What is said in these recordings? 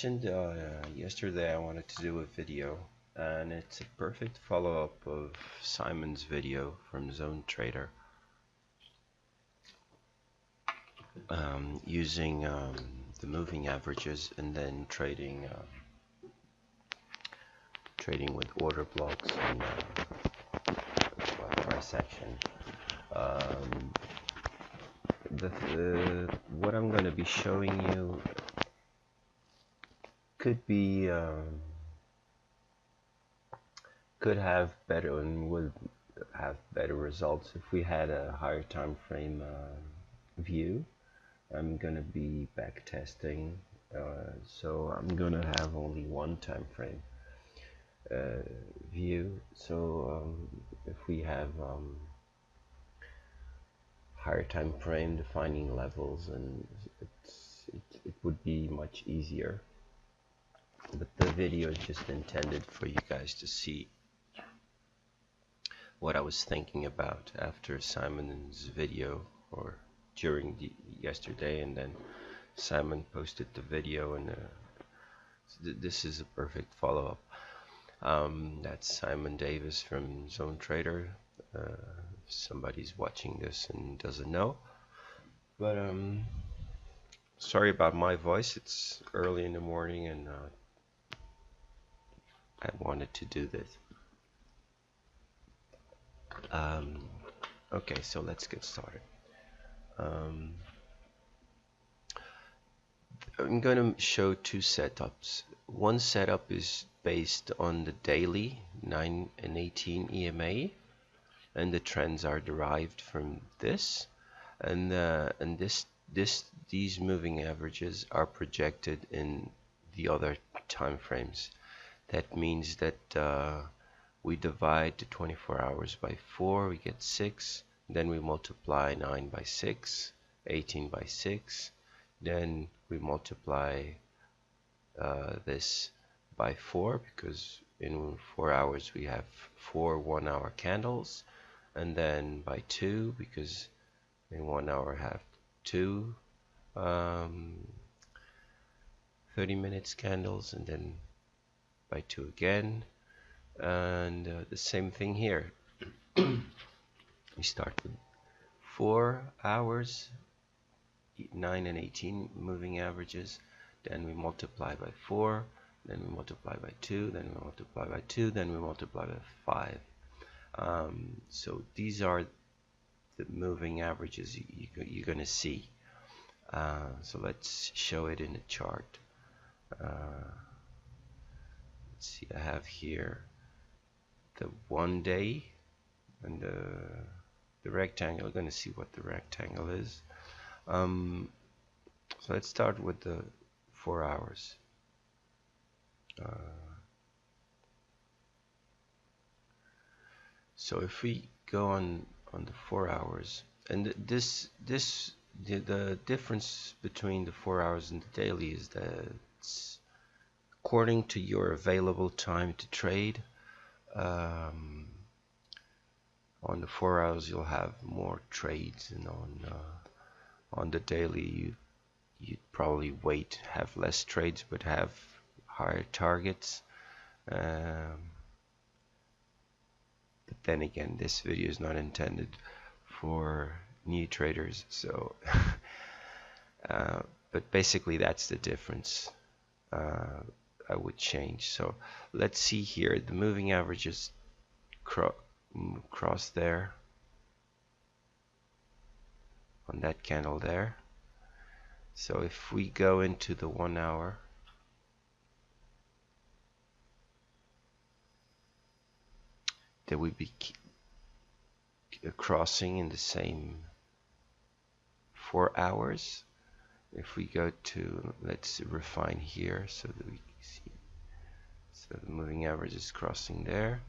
mentioned yesterday, I wanted to do a video, and it's a perfect follow-up of Simon's video from Zone Trader, using the moving averages and then trading with order blocks and price action. What I'm going to be showing you could have better and would have better results if we had a higher time frame view. I'm gonna be back testing, so I'm gonna have only one time frame view. So if we have higher time frame defining levels, and it would be much easier. But the video is just intended for you guys to see what I was thinking about after Simon's video, or during yesterday, and then Simon posted the video, and this is a perfect follow-up. That's Simon Davis from Zone Trader. If somebody's watching this and doesn't know, but sorry about my voice. It's early in the morning, and I wanted to do this. Okay, so let's get started. I'm going to show two setups. One setup is based on the daily 9 and 18 EMA, and the trends are derived from this, and these moving averages are projected in the other time frames. That means that we divide the 24 hours by 4, we get 6, then we multiply 9 by 6, 18 by 6, then we multiply this by 4, because in 4 hours we have 4 1-hour candles, and then by 2, because in 1 hour have 2 30 minutes candles, and then by 2 again, and the same thing here. We start with 4 hours, 9 and 18 moving averages, then we multiply by 4, then we multiply by 2, then we multiply by 2, then we multiply by 5. So these are the moving averages you're going to see. So let's show it in the chart. Let's see, I have here the 1 day and the rectangle. We're going to see what the rectangle is. So let's start with the 4 hours. So if we go on the 4 hours, and the difference between the 4 hours and the daily is that it's according to your available time to trade. On the 4 hours you'll have more trades, and on the daily you'd probably have less trades but have higher targets. But then again, this video is not intended for new traders, so but basically that's the difference I would change. So let's see here, the moving averages cross there on that candle there. So if we go into the 1 hour, there would be crossing in the same 4 hours. If we go to, let's refine here so that we can see, so the moving average is crossing there.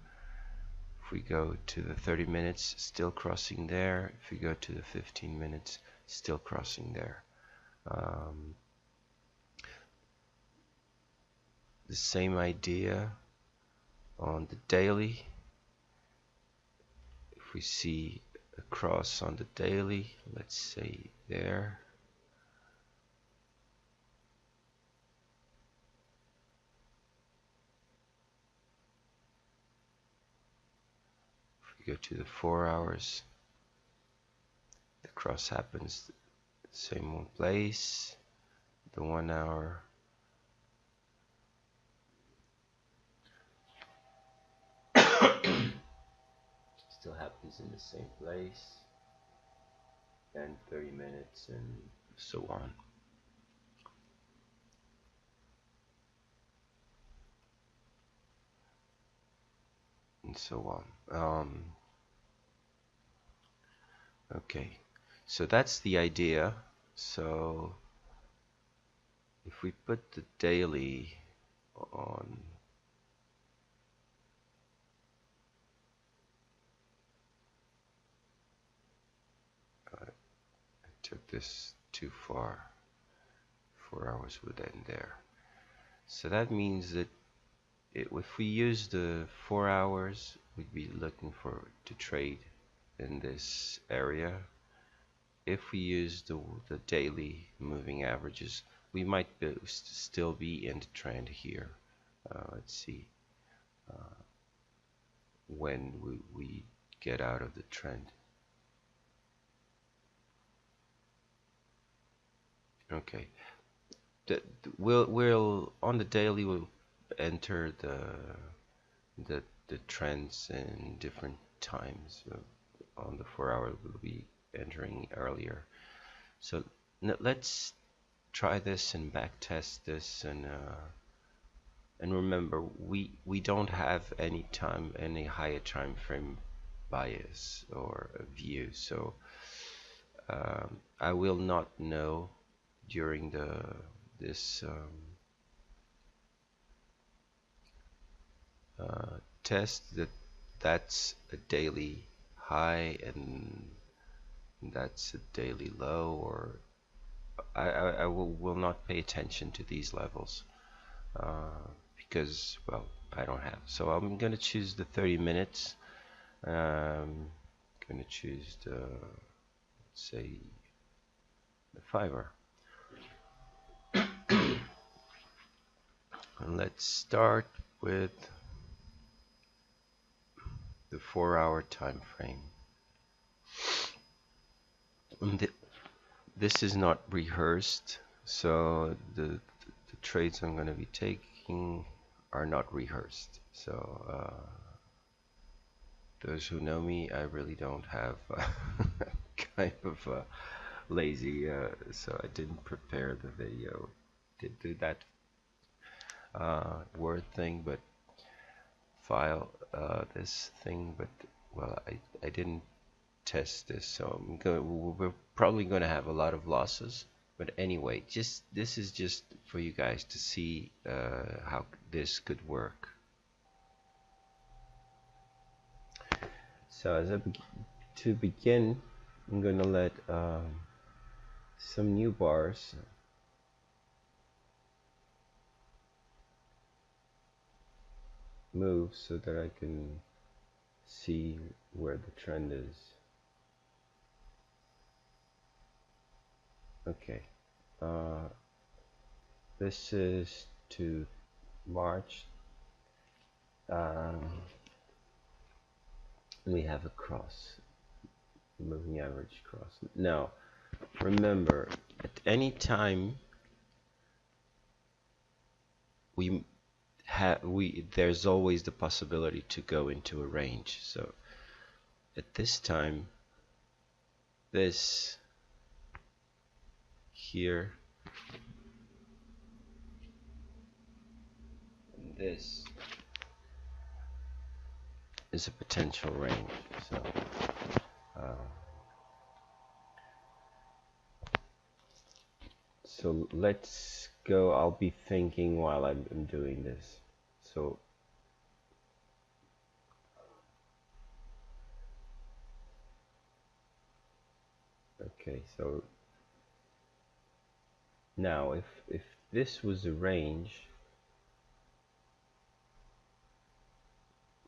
If we go to the 30 minutes, still crossing there. If we go to the 15 minutes, still crossing there. The same idea on the daily. If we see a cross on the daily, let's say there, go to the 4 hours. The cross happens same one place. The 1 hour. Still happens in the same place. And 30 minutes and so on. And so on. Okay, so that's the idea. So if we put the daily on, I took this too far. 4 hours would end there. So that means that if we use the 4 hours, we'd be looking to trade in this area. If we use the daily moving averages, we might still be in the trend here. Let's see when we get out of the trend. Okay, we'll on the daily we'll enter the trends in different times. On the 4 hour we'll be entering earlier. So let's try this and back test this, and remember we don't have any higher time frame bias or a view, so I will not know during this test that's a daily high and that's a daily low, or I will not pay attention to these levels because, well, I don't have. So I'm going to choose the 30 minutes. I'm going to choose the, let's say, the 5 hour. And let's start with the 4 hour time frame. And this is not rehearsed, so the trades I'm going to be taking are not rehearsed. So those who know me, I really don't have kind of lazy, so I didn't prepare the video. Did do that Word thing, but file this thing, but well, I didn't test this, so we're probably going to have a lot of losses. But anyway, this is just for you guys to see how this could work. So to begin, I'm going to let some new bars move so that I can see where the trend is. Okay, this is to March. We have a cross, moving average cross. Now, remember, at any time there's always the possibility to go into a range. So at this time, this here, and this is a potential range. So let's go. I'll be thinking while I'm doing this. So okay, so now if this was a range,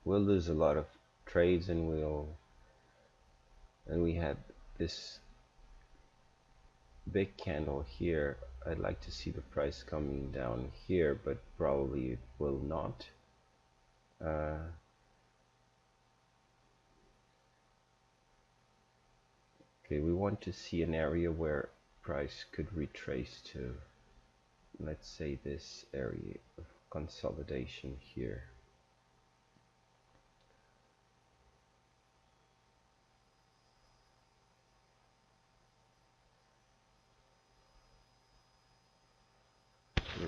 we'll lose a lot of trades, and we had this big candle here. I'd like to see the price coming down here, but probably it will not. Okay, we want to see an area where price could retrace to, let's say, this area of consolidation here.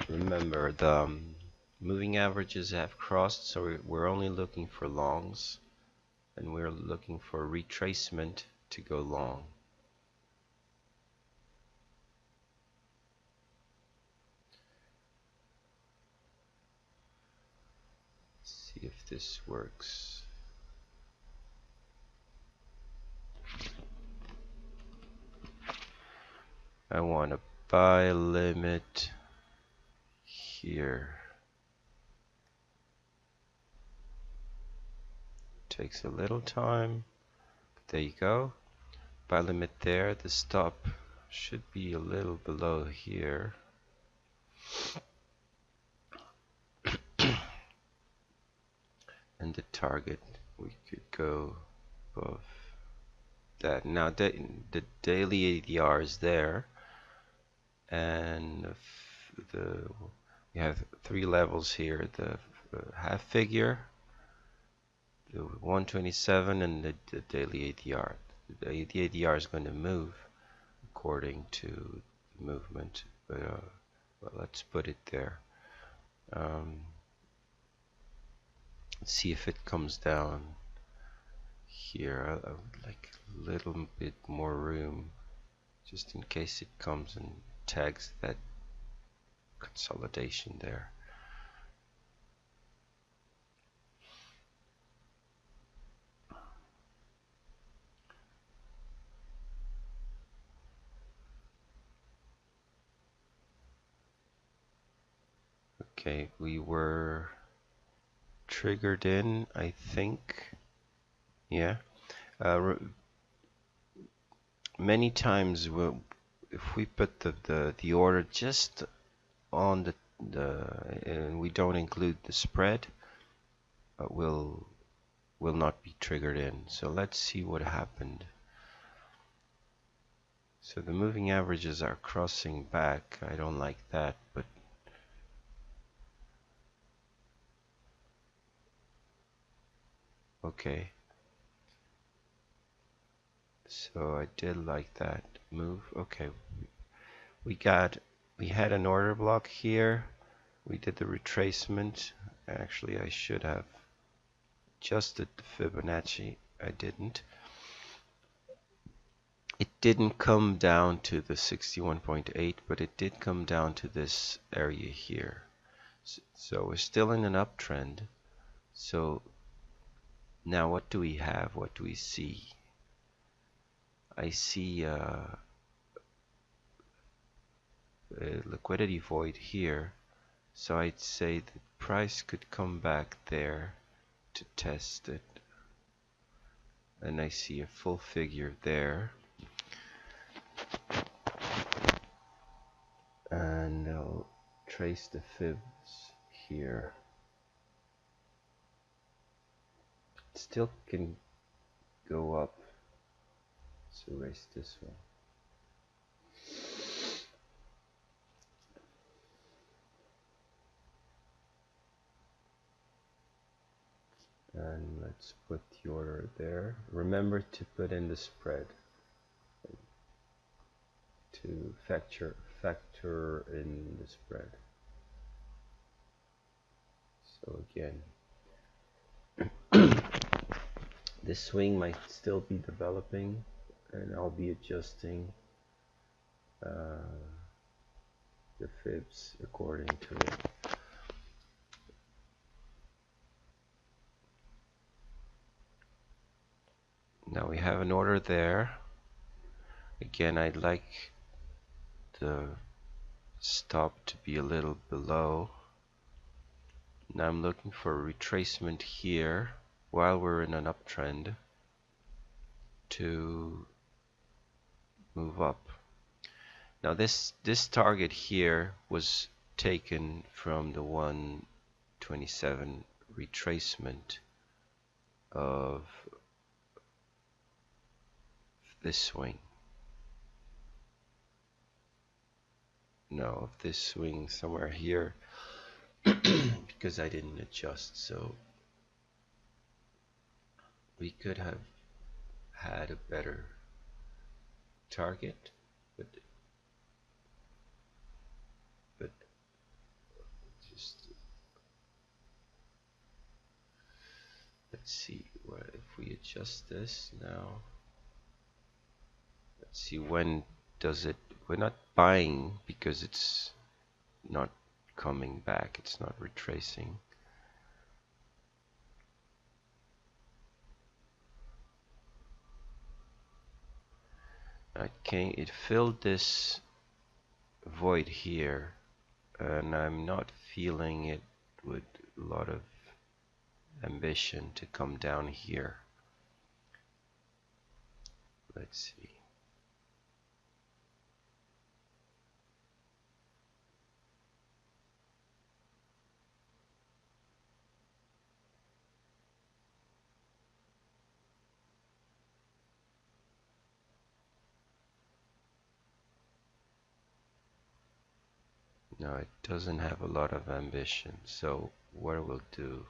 Remember, the moving averages have crossed, so we're only looking for longs, and we're looking for retracement to go long. Let's see if this works. I want a buy limit here. Takes a little time. There you go. Buy limit there. The stop should be a little below here. And the target, we could go above that. Now the daily ADR is there, and we have three levels here: the half figure, the 127, and the daily ADR. The ADR is going to move according to the movement, but well, let's put it there. Let's see if it comes down here. I would like a little bit more room, just in case it comes and tags that consolidation there. Okay, we were triggered in, I think. Yeah. Many times if we put the order just on and we don't include the spread, will not be triggered in. So let's see what happened. So the moving averages are crossing back. I don't like that, but okay. So I did like that move. Okay, we had an order block here. We did the retracement. Actually, I should have adjusted the Fibonacci. I didn't. It didn't come down to the 61.8, but it did come down to this area here. So we're still in an uptrend. So now what do we have? What do we see? I see a liquidity void here. So I'd say the price could come back there to test it. And I see a full figure there. And I'll trace the fibs here. It still can go up. Let's erase this one. And let's put the order there. Remember to put in the spread to factor in the spread. So again, this swing might still be developing, and I'll be adjusting the fibs according to it. Now we have an order there. Again, I'd like the stop to be a little below. Now I'm looking for a retracement here while we're in an uptrend to move up. Now this target here was taken from the 127 retracement of this swing. now of this swing somewhere here because I didn't adjust, so we could have had a better target, but just let's see what if we adjust this now. Let's see, when does it, we're not buying because it's not coming back, it's not retracing. Okay, it filled this void here, and I'm not feeling it with a lot of ambition to come down here. Let's see. No, it doesn't have a lot of ambition, so what we'll do,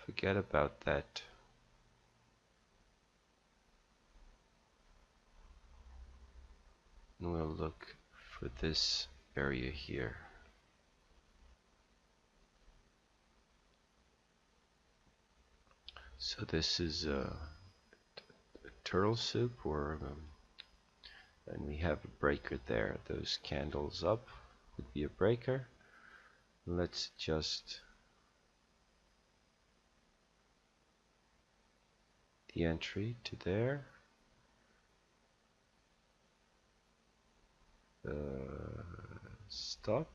forget about that. And we'll look for this area here. So this is a turtle soup, or and we have a breaker there. Those candles up would be a breaker. Let's adjust the entry to there. Stop.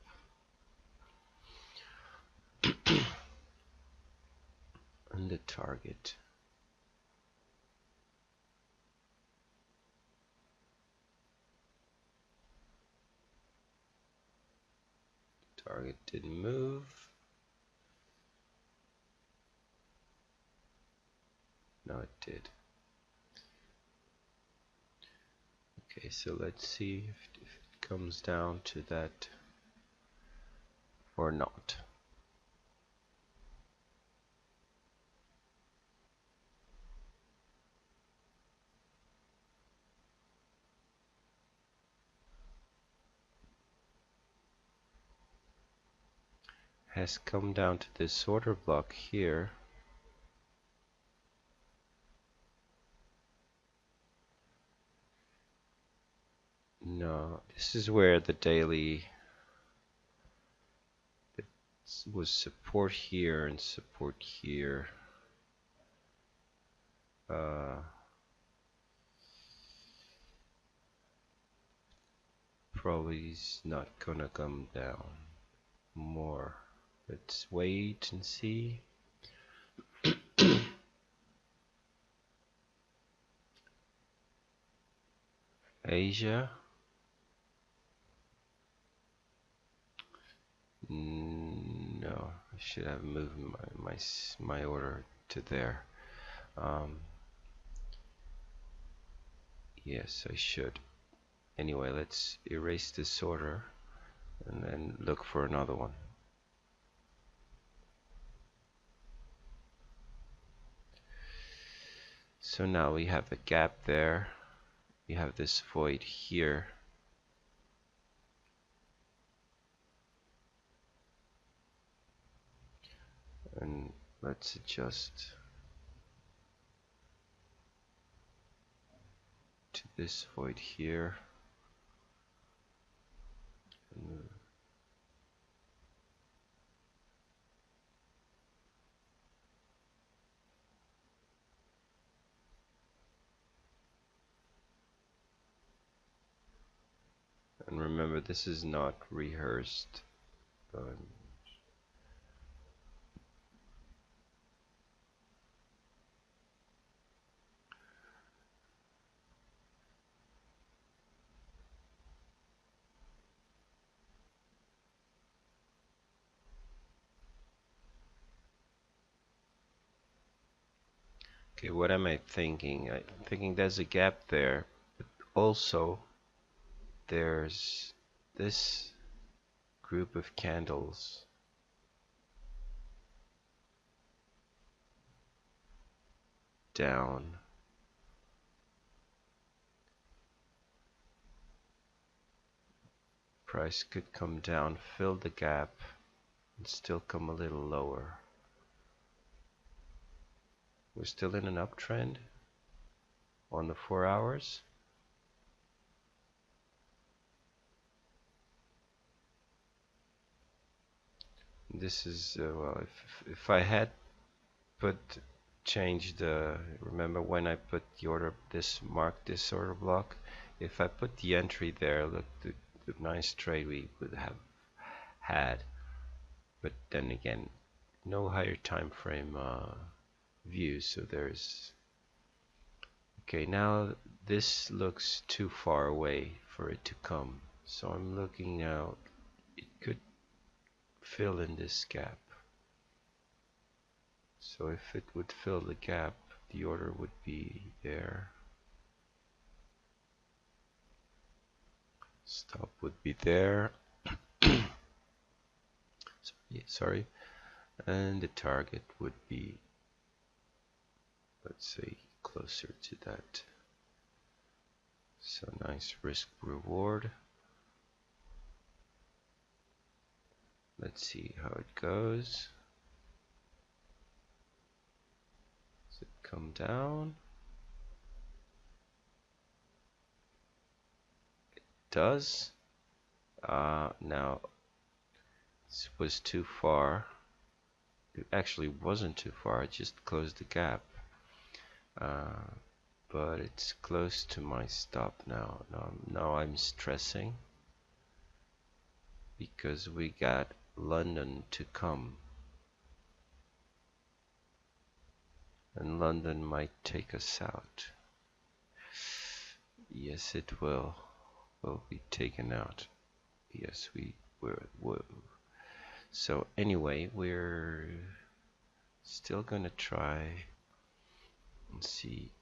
And the target. Target didn't move. No, it did. Okay, so let's see if it comes down to that or not. Has come down to this order block here. No, this is where the daily was support here and support here. Probably is not gonna come down more. Let's wait and see. Asia. No, I should have moved my order to there. Yes, I should. Anyway, let's erase this order and then look for another one. So now we have a gap there. We have this void here. And let's adjust to this void here. And remember, this is not rehearsed. Okay, what am I thinking? I'm thinking there's a gap there, but also there's this group of candles down. Price could come down, fill the gap, and still come a little lower. We're still in an uptrend on the 4 hours. This is well, if I had changed remember when I put the order, marked this order block, if I put the entry there, look, the nice trade we would have had. But then again, no higher time frame view, so there's okay. Now this looks too far away for it to come, so I'm looking now, it could fill in this gap. So if it would fill the gap, the order would be there, stop would be there. Sorry, and the target would be, let's say, closer to that. So nice risk reward. Let's see how it goes. Does it come down? It does. Now this was too far. It actually wasn't too far, it just closed the gap. But it's close to my stop now. Now I'm stressing because we got London to come, and London might take us out. Yes, it will be taken out. Yes, we will. So anyway, we're still gonna try and see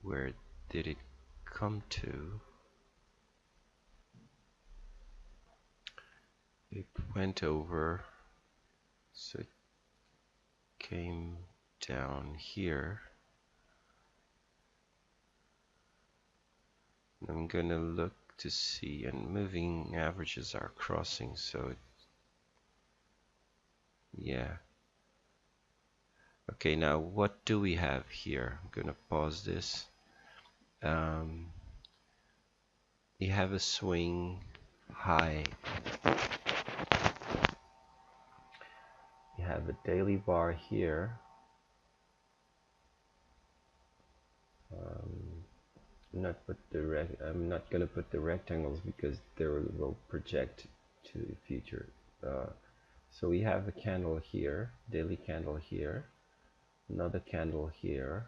where did it come to. It went over, so it came down here. I'm gonna look to see, and moving averages are crossing, so yeah. Okay, now what do we have here? I'm gonna pause this. You have a swing high. You have a daily bar here. I'm not gonna put the rectangles because they will project to the future. So we have a candle here, daily candle here, another candle here,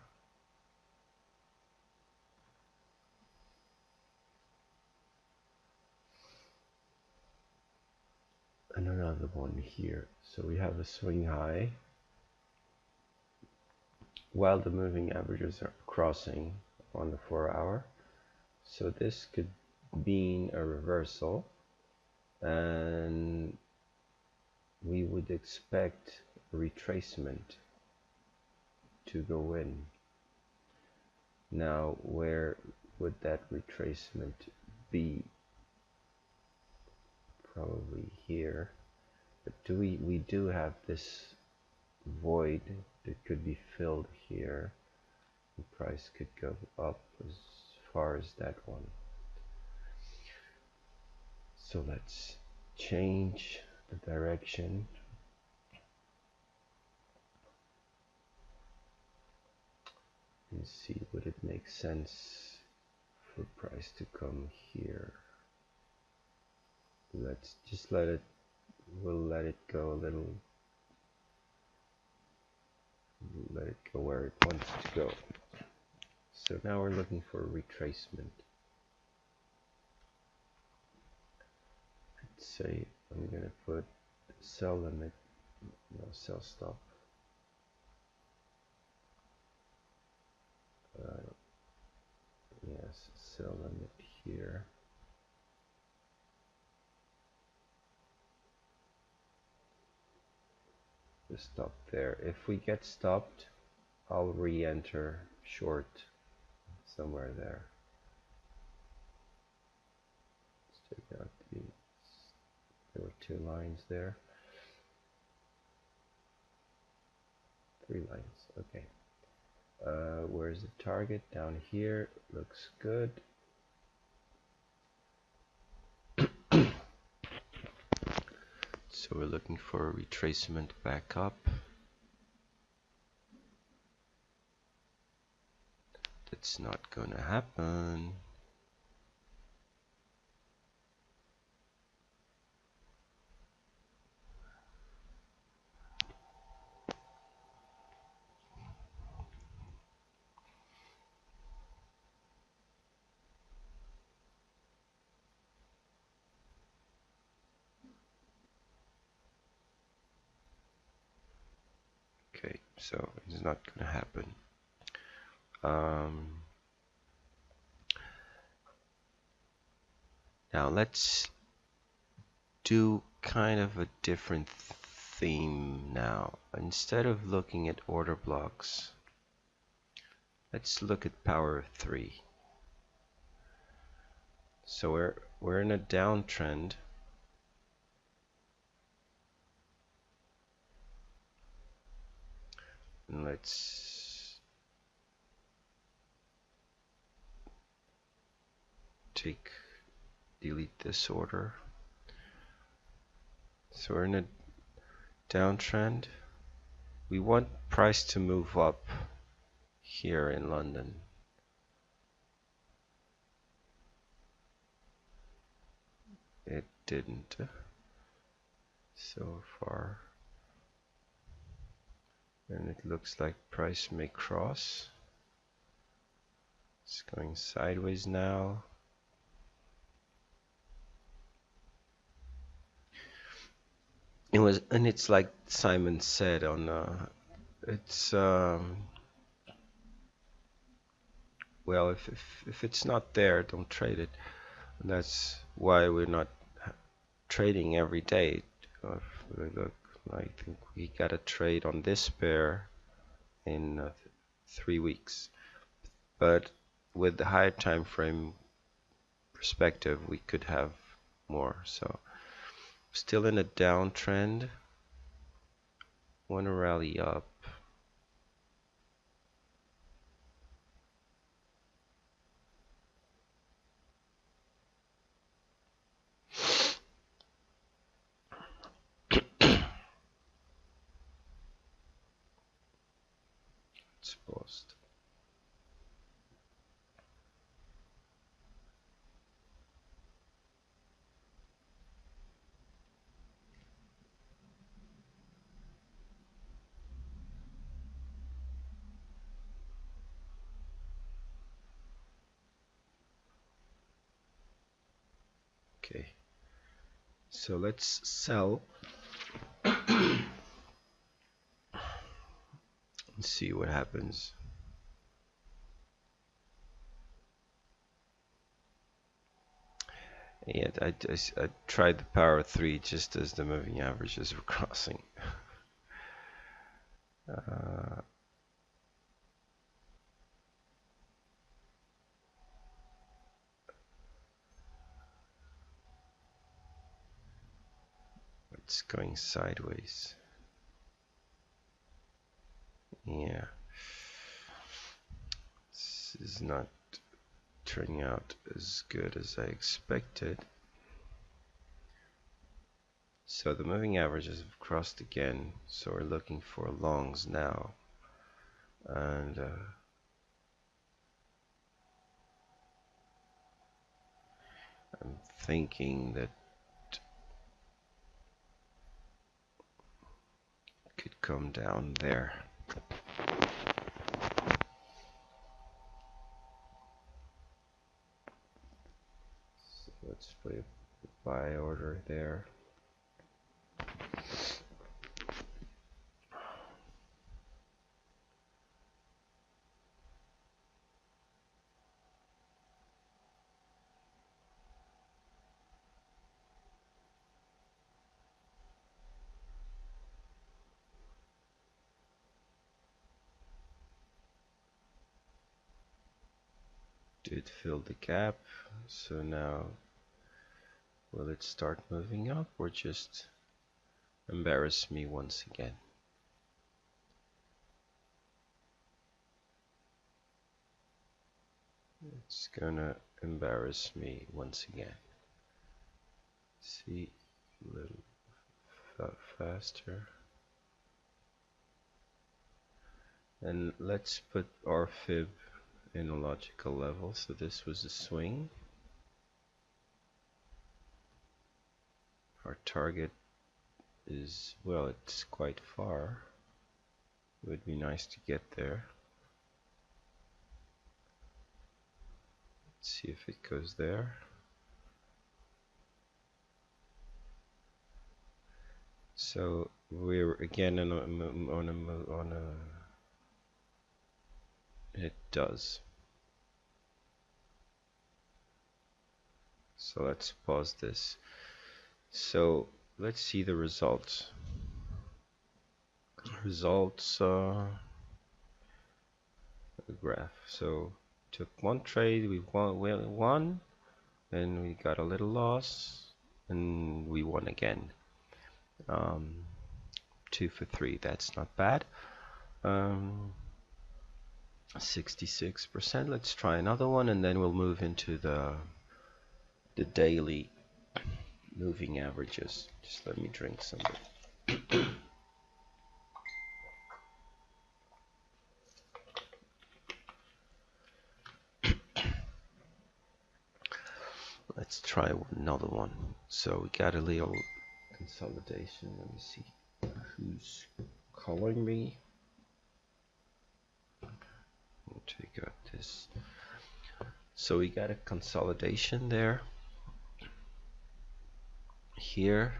and another one here. So we have a swing high while the moving averages are crossing on the 4 hour. So this could mean a reversal, and we would expect a retracement to go in. Now where would that retracement be? Probably here, but we do have this void that could be filled here. The price could go up as far as that one. So let's change the direction. And see, would it make sense for price to come here? Let's just we'll let it go a little, let it go where it wants to go. So now we're looking for a retracement. Let's say I'm gonna put sell limit, no, sell stop. Yes, sell limit here. the stop there. If we get stopped, I'll re-enter short somewhere there. Let's take out these. There were 2 lines there. 3 lines, okay. Where's the target? Down here. Looks good. So we're looking for a retracement back up. That's not gonna happen. Okay, so it's not gonna happen. Now let's do kind of a different theme now. Instead of looking at order blocks, let's look at power of 3. So we're in a downtrend. And let's delete this order. So we're in a downtrend. We want price to move up here in London. It didn't so far. And it looks like price may cross. It's going sideways now. And it's like Simon said on it's well, if it's not there, don't trade it. And that's why we're not trading every day. Look, I think we got a trade on this pair in 3 weeks, but with the higher time frame perspective, we could have more. So still in a downtrend. Want to rally up. It's paused. Okay, so let's sell and see what happens. Yeah, I tried the power of 3 just as the moving averages were crossing. It's going sideways. Yeah, this is not turning out as good as I expected. So the moving averages have crossed again, so we're looking for longs now. And I'm thinking that it could come down there. So let's put a buy order there. did fill the gap. So now will it start moving up or just embarrass me once again? It's gonna embarrass me once again. See, a little faster. And let's put our fib in a logical level. So this was a swing. Our target is, well, it's quite far. It would be nice to get there. Let's see if it goes there. So we're again on a it does. So let's pause this. So let's see the results. Results graph. So took one trade, we won, then we got a little loss, and we won again. 2 for 3. That's not bad. 66%. Let's try another one, and then we'll move into the daily moving averages. Just let me drink something. Let's try another one. So we got a little consolidation. Let me see who's calling me. We'll take out this. So we got a consolidation there. Here.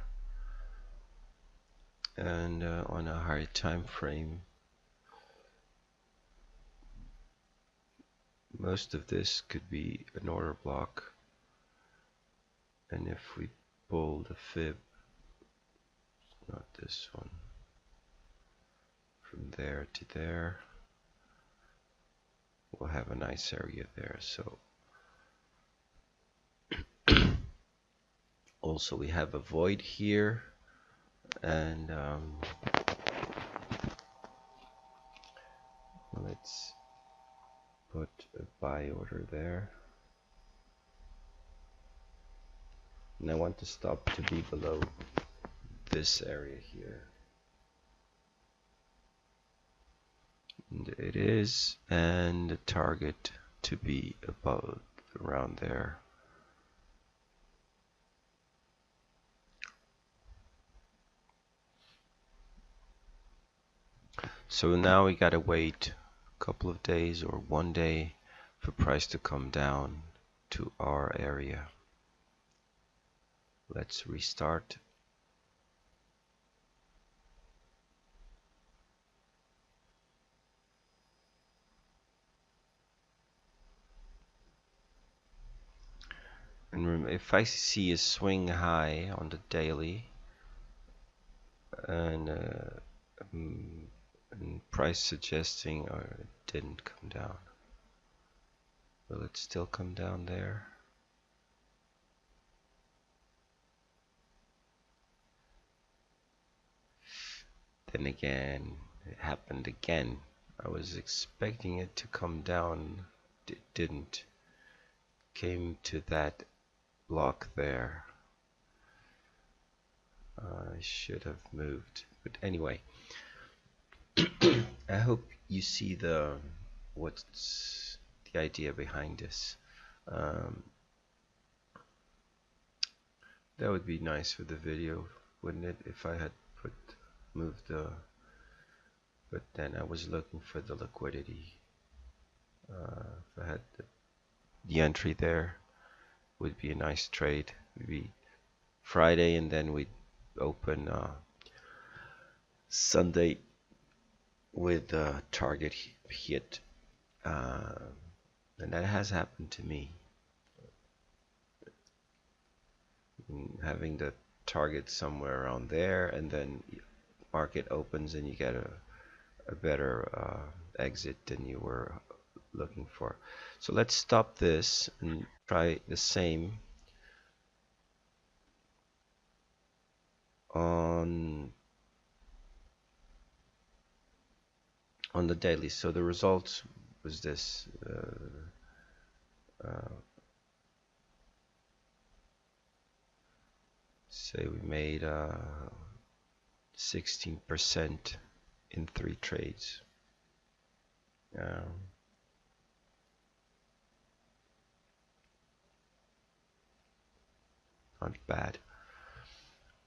And on a higher time frame, most of this could be an order block. And if we pull the fib, not this one, from there to there, we'll have a nice area there. So also we have a void here, and let's put a buy order there. And I want the stop to be below this area here. And it is, and the target to be above, around there. So now we gotta wait a couple of days or one day for price to come down to our area. Let's restart. And if I see a swing high on the daily and price suggesting it didn't come down, will it still come down there? Then again, it happened again. I was expecting it to come down, it didn't. Came to that block there. I should have moved, but anyway. I hope you see what's the idea behind this. That would be nice for the video, wouldn't it, if I had moved but then I was looking for the liquidity. If I had the entry there, would be a nice trade. Maybe Friday, and then we'd open Sunday with target hit, and that has happened to me. Having the target somewhere around there, and then market opens and you get a better exit than you were looking for. So let's stop this and try the same on the daily. So the result was this. Say we made 16% in 3 trades. Not bad.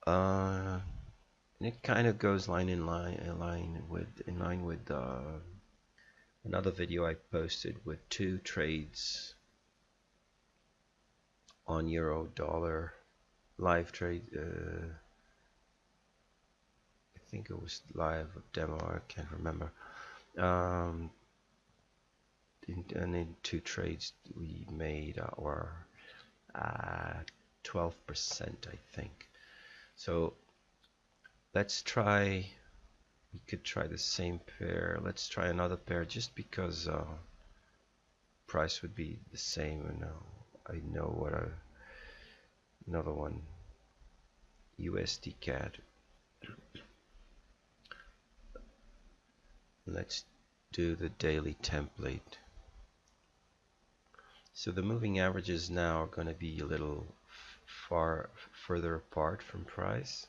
And it kind of goes in line with another video I posted with 2 trades on euro dollar live trade. I think it was live or demo, I can't remember. And in 2 trades we made our 12%, I think. So let's try. We could try the same pair. Let's try another pair just because price would be the same. And I know what another one. USD CAD. Let's do the daily template. So the moving averages now are going to be a little further apart from price.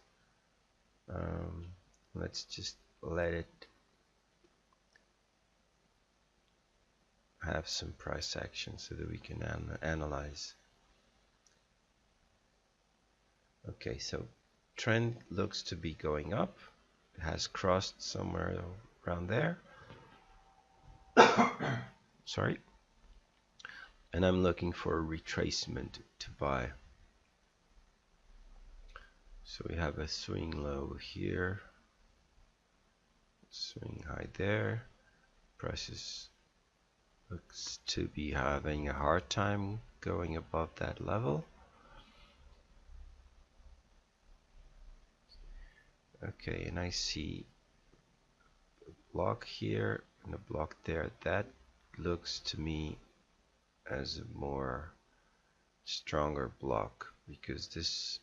Let's just let it have some price action so that we can analyze. Okay, so trend looks to be going up. It has crossed somewhere around there. Sorry. And I'm looking for a retracement to buy. So we have a swing low here, swing high there. Prices looks to be having a hard time going above that level. Okay, and I see a block here and a block there. That looks to me as a more stronger block because this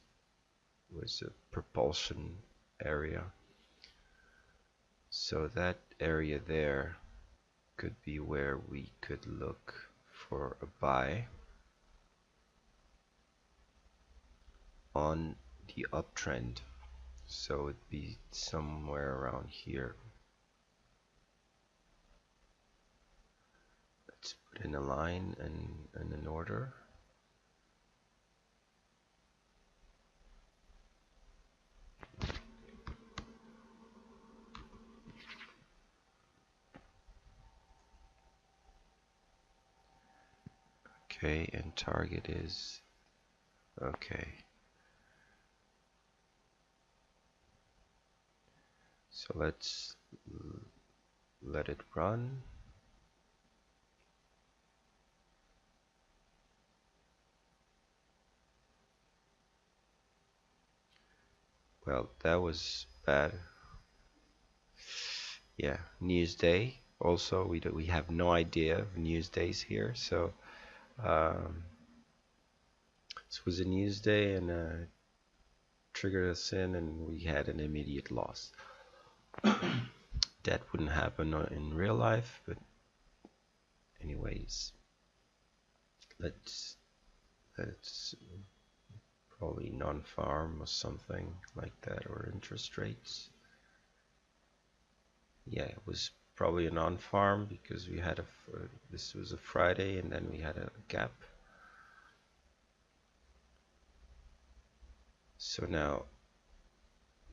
was a propulsion area. So that area there could be where we could look for a buy on the uptrend. So it'd be somewhere around here. Let's put in a line and an order. Okay, and target is okay. So let's let it run. Well, that was bad. Yeah, news day. Also, we have no idea of news days here. So this was a news day and triggered us in, and we had an immediate loss. That wouldn't happen in real life, but anyways, let's probably non-farm or something like that, or interest rates. Yeah, it was probably a non-farm because we had this was a Friday and then we had a gap. So now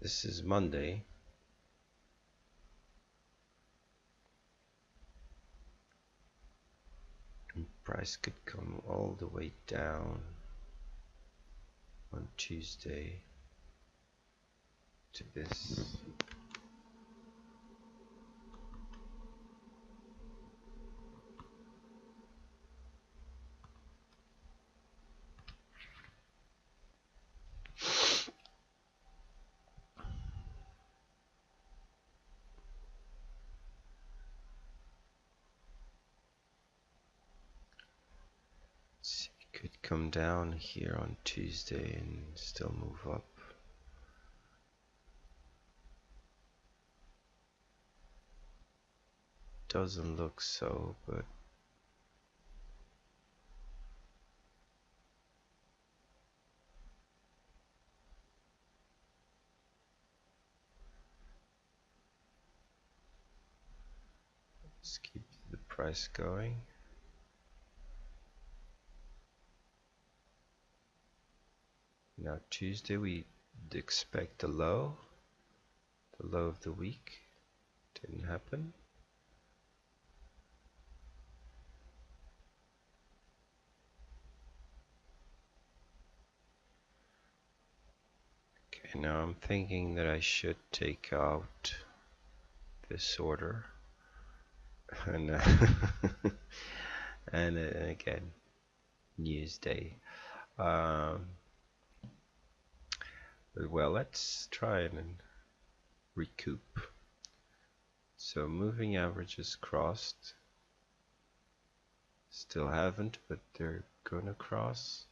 this is Monday. And price could come all the way down on Tuesday to this. come down here on Tuesday and still move up. Doesn't look so, but let's keep the price going. Now Tuesday we expect the low of the week. Didn't happen. Okay, now I'm thinking that I should take out this order and and again news day. Well, let's try and recoup. So moving averages crossed. Still haven't, but they're gonna cross.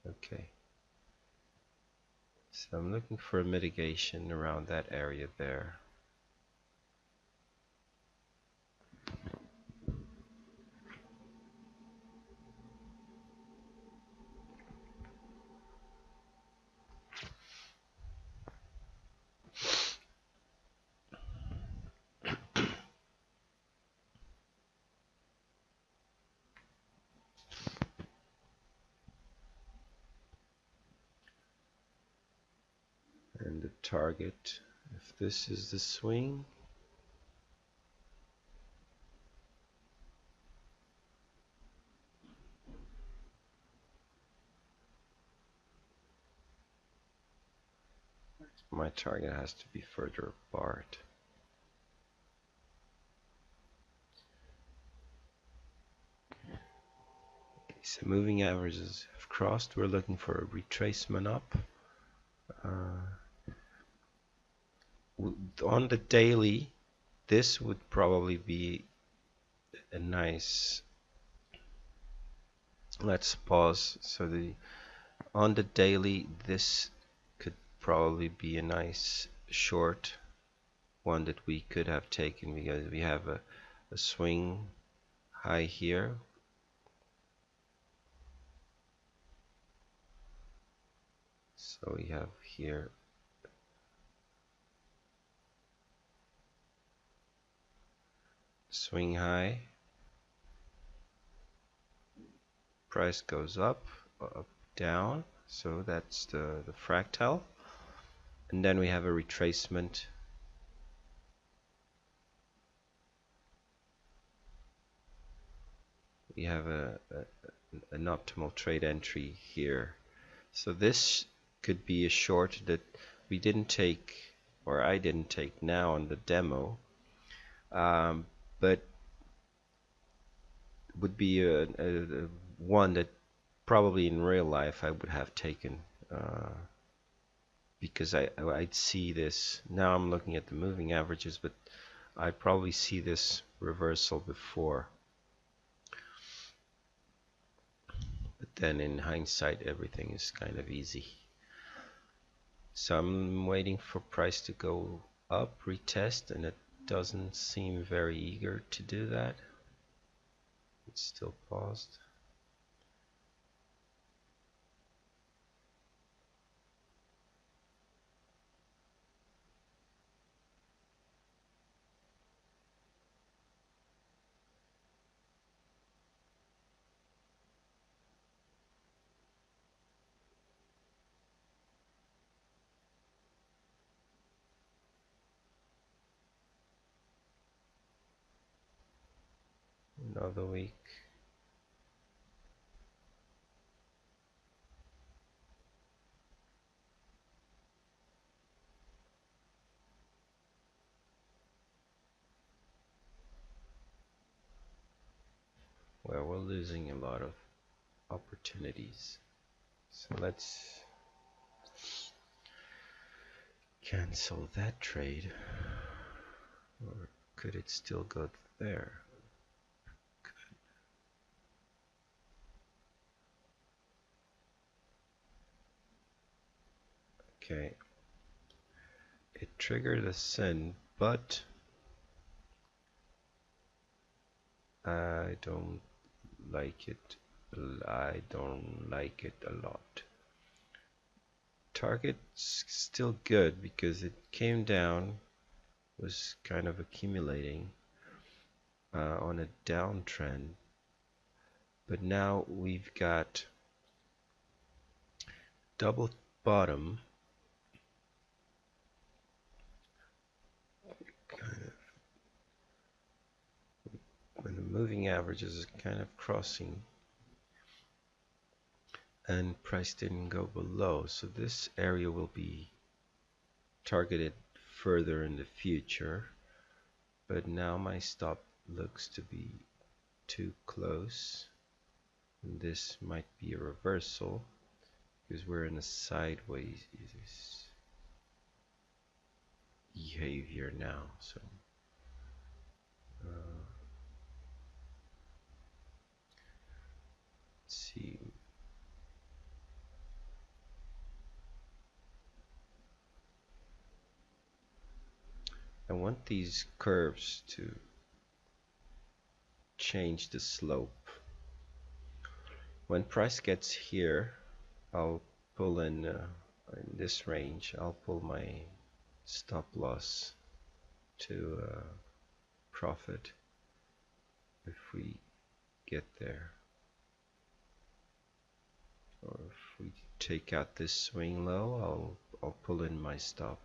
Okay. So I'm looking for a mitigation around that area there. And the target, if this is the swing, my target has to be further apart. Okay, so moving averages have crossed. We're looking for a retracement up. On the daily, this would probably be a nice, let's pause. So on the daily, this could probably be a nice short one that we could have taken, because we have a swing high here. So we have here swing high, price goes up, down, so that's the fractal, and then we have a retracement. We have an optimal trade entry here. So this could be a short that we didn't take, or I didn't take now on the demo, but would be a one that probably in real life I would have taken, because I'd see this. Now I'm looking at the moving averages, but I probably see this reversal before. But then in hindsight, everything is kind of easy. So I'm waiting for price to go up, retest, and it doesn't seem very eager to do that. It's still paused. Another week. Well, we're losing a lot of opportunities. So let's cancel that trade. Or could it still go there? Okay, it triggered a send, but I don't like it. I don't like it a lot. Target's still good because it came down, was kind of accumulating on a downtrend, but now we've got double bottom, kind of when the moving averages is kind of crossing, and price didn't go below, so this area will be targeted further in the future. But now my stop looks to be too close, and this might be a reversal because we're in a sideways behavior now. So let's see. I want these curves to change the slope. When price gets here, I'll pull in this range. I'll pull my stop loss to profit if we get there, or if we take out this swing low, I'll pull in my stop.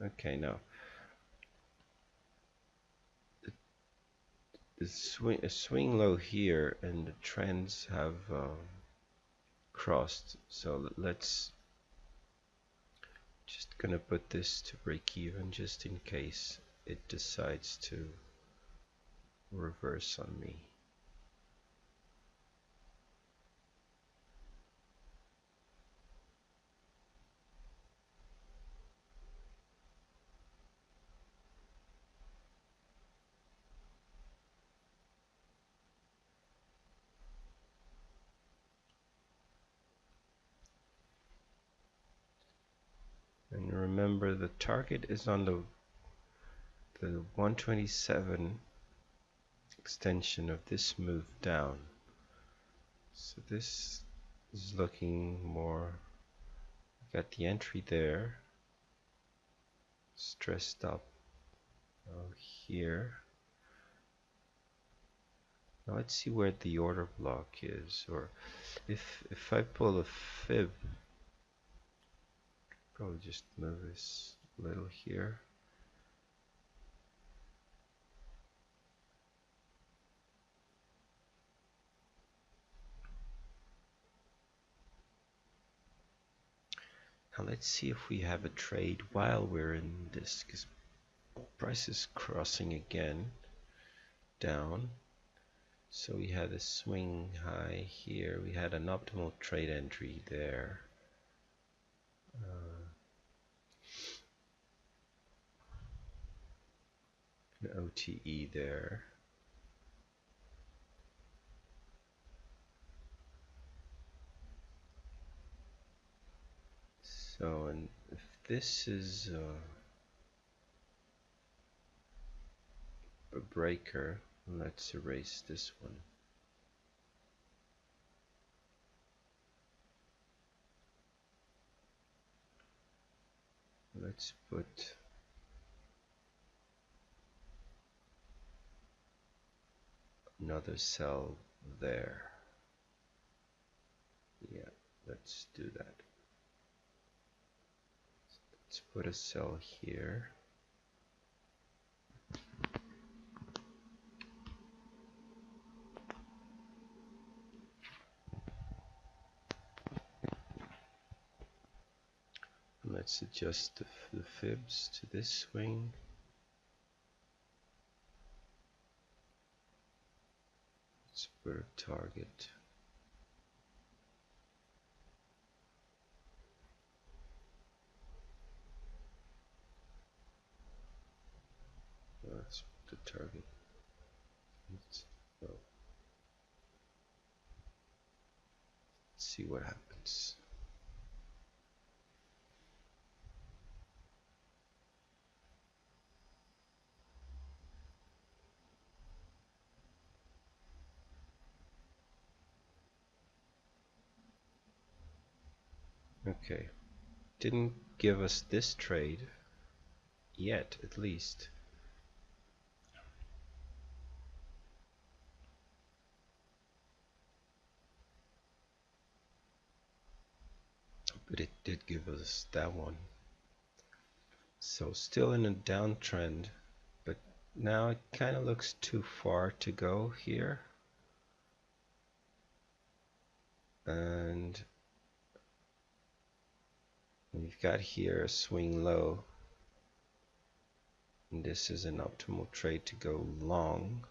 Okay, now the swing low here, and the trends have crossed. So let's just gonna put this to break even just in case it decides to reverse on me. And remember, the target is on the 127 extension of this move down. So this is looking more, got the entry there, stressed up here. Now let's see where the order block is, or if I pull a fib, probably just move this a little here. Now let's see if we have a trade while we're in this, because price is crossing again down. So we had a swing high here, we had an optimal trade entry there. An OTE there. So, and if this is a breaker, let's erase this one. Let's put another cell there. Yeah, let's do that. Let's put a cell here. Let's adjust the fibs to this swing. Let's put a target. Let's put the target. Let's see what happens. Okay, didn't give us this trade yet, at least. But it did give us that one. So still in a downtrend, but now it kind of looks too far to go here. And we've got here a swing low. And this is an optimal trade to go long.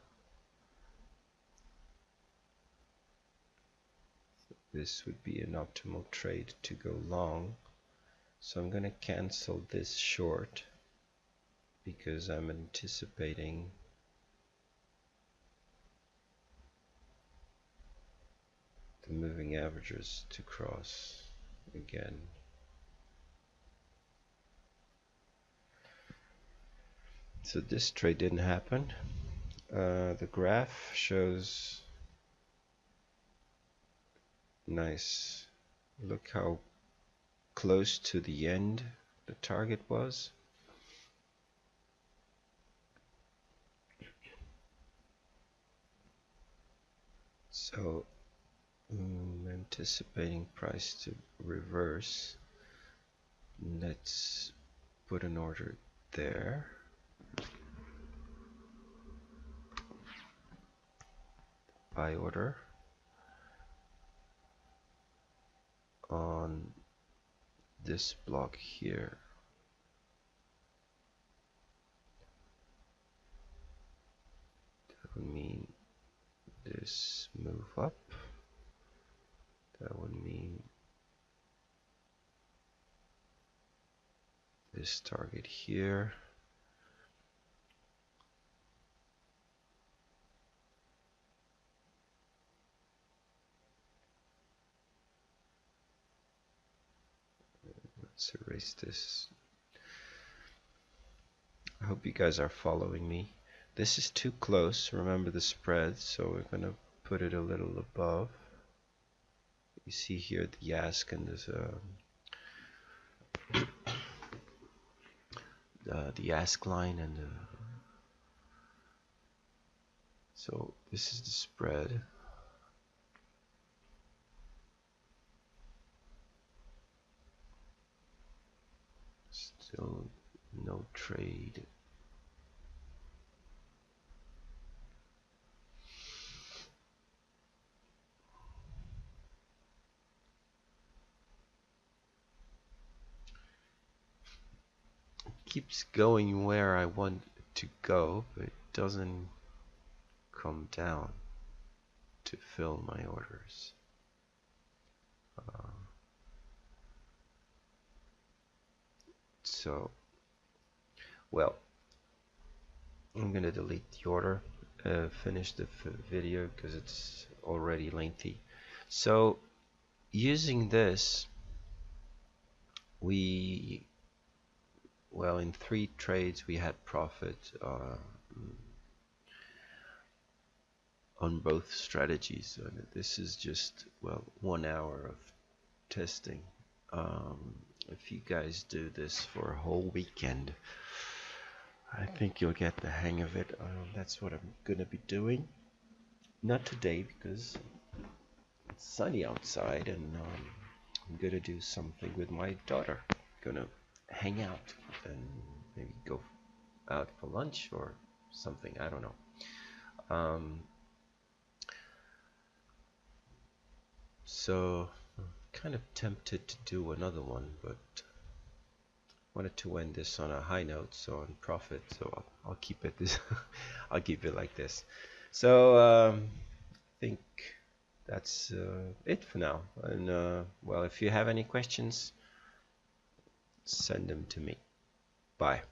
This would be an optimal trade to go long. So I'm going to cancel this short because I'm anticipating the moving averages to cross again. So this trade didn't happen. The graph shows nice. Look how close to the end the target was. So I'm anticipating price to reverse. Let's put an order there. Buy order on this block here. That would mean this move up. That would mean this target here. Let's erase this. I hope you guys are following me. This is too close. Remember the spread, so we're going to put it a little above. You see here the ask and there's the ask line and so this is the spread. Still no trade. It keeps going where I want it to go, but it doesn't come down to fill my orders. So, well, I'm gonna delete the order, finish the video because it's already lengthy. So, using this, well, in 3 trades we had profit on both strategies. And this is just, well, 1 hour of testing. If you guys do this for a whole weekend, I think you'll get the hang of it. That's what I'm gonna be doing. Not today because it's sunny outside, and I'm gonna do something with my daughter. Gonna hang out and maybe go out for lunch or something. I don't know. So I'm kind of tempted to do another one, but wanted to end this on a high note, so on profit, so I'll keep it this I'll keep it like this. So I think that's it for now, and well, if you have any questions, send them to me. Bye.